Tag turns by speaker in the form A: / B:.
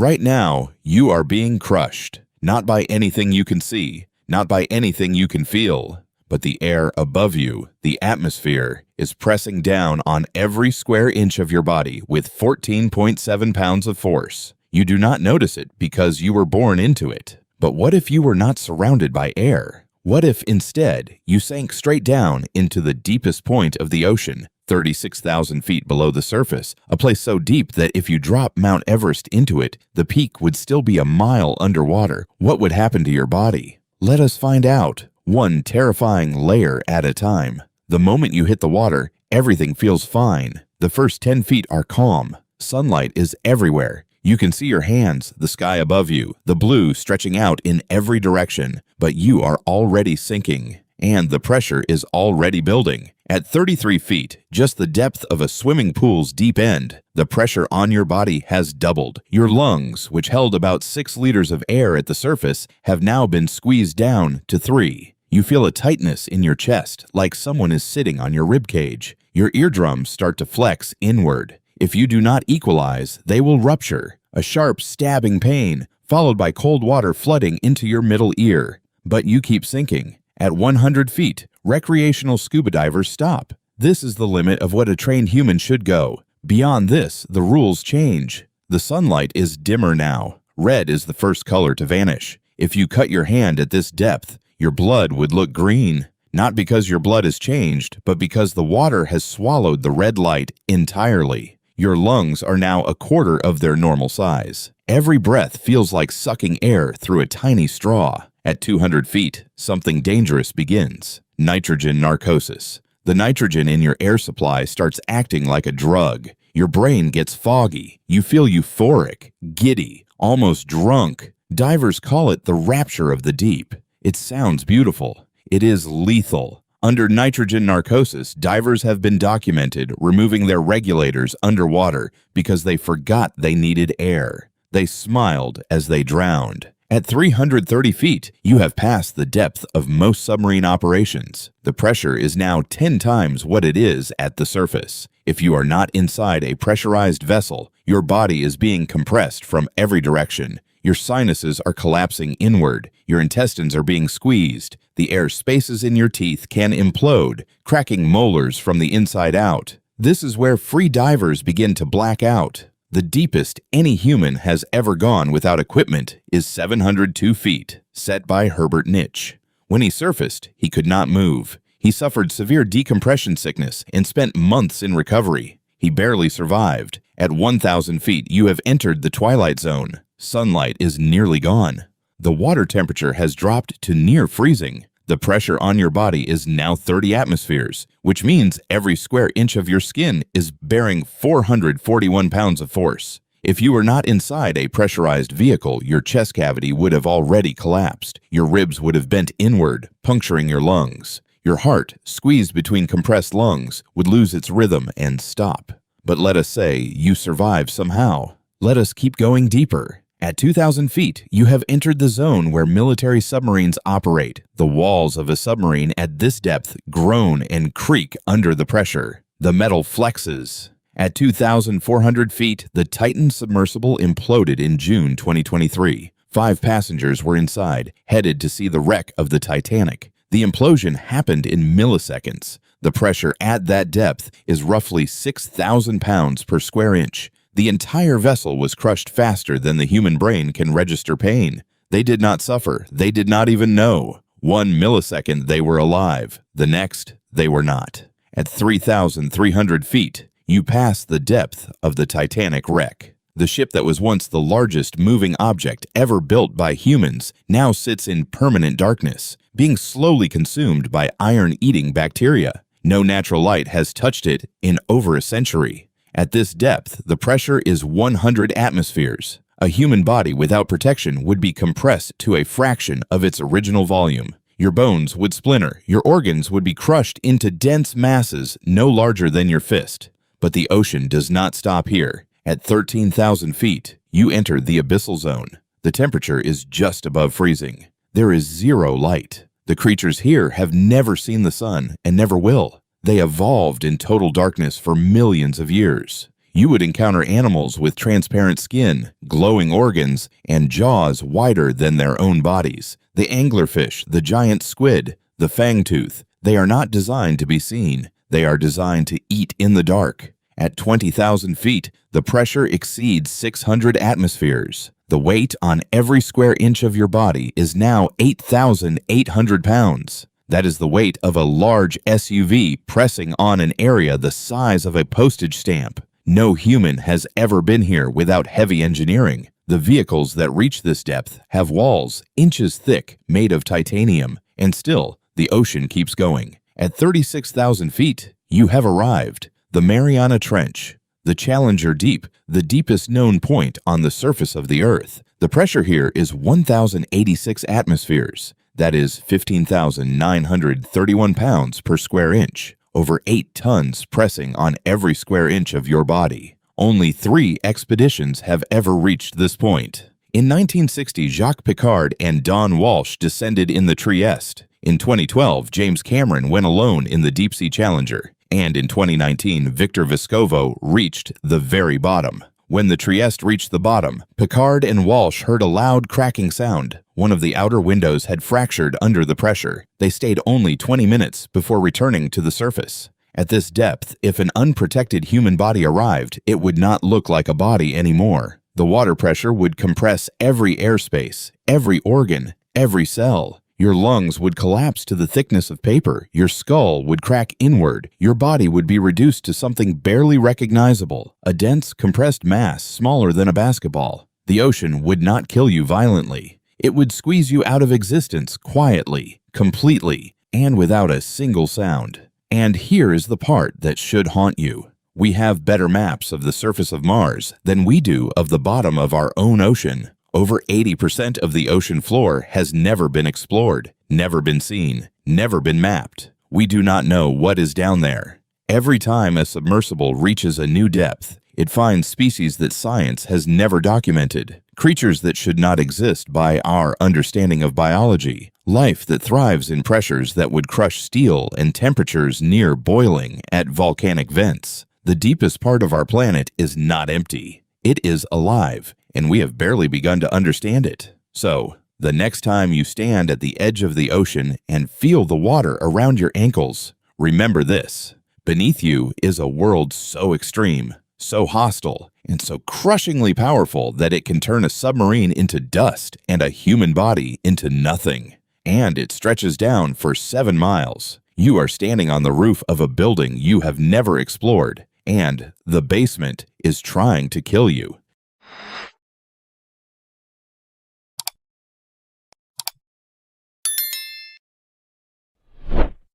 A: Right now, you are being crushed, not by anything you can see, not by anything you can feel, but the air above you, the atmosphere, is pressing down on every square inch of your body with 14.7 pounds of force. You do not notice it because you were born into it. But what if you were not surrounded by air? What if instead you sank straight down into the deepest point of the ocean, 36,000 feet below the surface, a place so deep that if you drop Mount Everest into it, the peak would still be a mile underwater? What would happen to your body? Let us find out, one terrifying layer at a time. The moment you hit the water, everything feels fine. The first 10 feet are calm. Sunlight is everywhere. You can see your hands, the sky above you, the blue stretching out in every direction, but you are already sinking, and the pressure is already building. At 33 feet, just the depth of a swimming pool's deep end, the pressure on your body has doubled. Your lungs, which held about 6 liters of air at the surface, have now been squeezed down to 3. You feel a tightness in your chest, like someone is sitting on your ribcage. Your eardrums start to flex inward. If you do not equalize, they will rupture. A sharp, stabbing pain, followed by cold water flooding into your middle ear. But you keep sinking. At 100 feet, recreational scuba divers stop. This is the limit of what a trained human should go. Beyond this, the rules change. The sunlight is dimmer now. Red is the first color to vanish. If you cut your hand at this depth, your blood would look green. Not because your blood has changed, but because the water has swallowed the red light entirely. Your lungs are now a quarter of their normal size. Every breath feels like sucking air through a tiny straw. At 200 feet, something dangerous begins. Nitrogen narcosis. The nitrogen in your air supply starts acting like a drug. Your brain gets foggy. You feel euphoric, giddy, almost drunk. Divers call it the rapture of the deep. It sounds beautiful. It is lethal. Under nitrogen narcosis, divers have been documented removing their regulators underwater because they forgot they needed air. They smiled as they drowned. At 330 feet, you have passed the depth of most submarine operations. The pressure is now 10 times what it is at the surface. If you are not inside a pressurized vessel, your body is being compressed from every direction. Your sinuses are collapsing inward. Your intestines are being squeezed. The air spaces in your teeth can implode, cracking molars from the inside out. This is where free divers begin to black out. The deepest any human has ever gone without equipment is 702 feet, set by Herbert Nitsch. When he surfaced, he could not move. He suffered severe decompression sickness and spent months in recovery. He barely survived. At 1,000 feet, you have entered the twilight zone. Sunlight is nearly gone. The water temperature has dropped to near freezing. The pressure on your body is now 30 atmospheres, which means every square inch of your skin is bearing 441 pounds of force. If you were not inside a pressurized vehicle, your chest cavity would have already collapsed. Your ribs would have bent inward, puncturing your lungs. Your heart, squeezed between compressed lungs, would lose its rhythm and stop. But let us say you survive somehow. Let us keep going deeper. At 2,000 feet, you have entered the zone where military submarines operate. The walls of a submarine at this depth groan and creak under the pressure. The metal flexes. At 2,400 feet, the Titan Submersible imploded in June 2023. 5 passengers were inside, headed to see the wreck of the Titanic. The implosion happened in milliseconds. The pressure at that depth is roughly 6,000 pounds per square inch. The entire vessel was crushed faster than the human brain can register pain. They did not suffer. They did not even know. 1 millisecond they were alive. The next, they were not. At 3,300 feet, you pass the depth of the Titanic Wreck. The ship that was once the largest moving object ever built by humans now sits in permanent darkness, being slowly consumed by iron-eating bacteria. No natural light has touched it in over a century. At this depth, the pressure is 100 atmospheres. A human body without protection would be compressed to a fraction of its original volume. Your bones would splinter. Your organs would be crushed into dense masses no larger than your fist. But the ocean does not stop here. At 13,000 feet, you enter the abyssal zone. The temperature is just above freezing. There is zero light. The creatures here have never seen the sun and never will. They evolved in total darkness for millions of years. You would encounter animals with transparent skin, glowing organs, and jaws wider than their own bodies. The anglerfish, the giant squid, the fangtooth, they are not designed to be seen. They are designed to eat in the dark. At 20,000 feet, the pressure exceeds 600 atmospheres. The weight on every square inch of your body is now 8,800 pounds. That is the weight of a large SUV pressing on an area the size of a postage stamp. No human has ever been here without heavy engineering. The vehicles that reach this depth have walls inches thick made of titanium, and still, the ocean keeps going. At 36,000 feet, you have arrived. The Mariana Trench, the Challenger Deep, the deepest known point on the surface of the Earth. The pressure here is 1,086 atmospheres. That is 15,931 pounds per square inch. Over 8 tons pressing on every square inch of your body. Only 3 expeditions have ever reached this point. In 1960, Jacques Piccard and Don Walsh descended in the Trieste. In 2012, James Cameron went alone in the Deep Sea Challenger. And in 2019, Victor Vescovo reached the very bottom. When the Trieste reached the bottom, Piccard and Walsh heard a loud cracking sound. One of the outer windows had fractured under the pressure. They stayed only 20 minutes before returning to the surface. At this depth, if an unprotected human body arrived, it would not look like a body anymore. The water pressure would compress every airspace, every organ, every cell. Your lungs would collapse to the thickness of paper. Your skull would crack inward. Your body would be reduced to something barely recognizable, a dense, compressed mass smaller than a basketball. The ocean would not kill you violently. It would squeeze you out of existence quietly, completely, and without a single sound. And here is the part that should haunt you. We have better maps of the surface of Mars than we do of the bottom of our own ocean. Over 80% of the ocean floor has never been explored, never been seen, never been mapped. We do not know what is down there. Every time a submersible reaches a new depth, it finds species that science has never documented, creatures that should not exist by our understanding of biology, life that thrives in pressures that would crush steel and temperatures near boiling at volcanic vents. The deepest part of our planet is not empty. It is alive, and we have barely begun to understand it. So, the next time you stand at the edge of the ocean and feel the water around your ankles, remember this. Beneath you is a world so extreme, so hostile, and so crushingly powerful that it can turn a submarine into dust and a human body into nothing. And it stretches down for 7 miles. You are standing on the roof of a building you have never explored, and the basement is trying to kill you.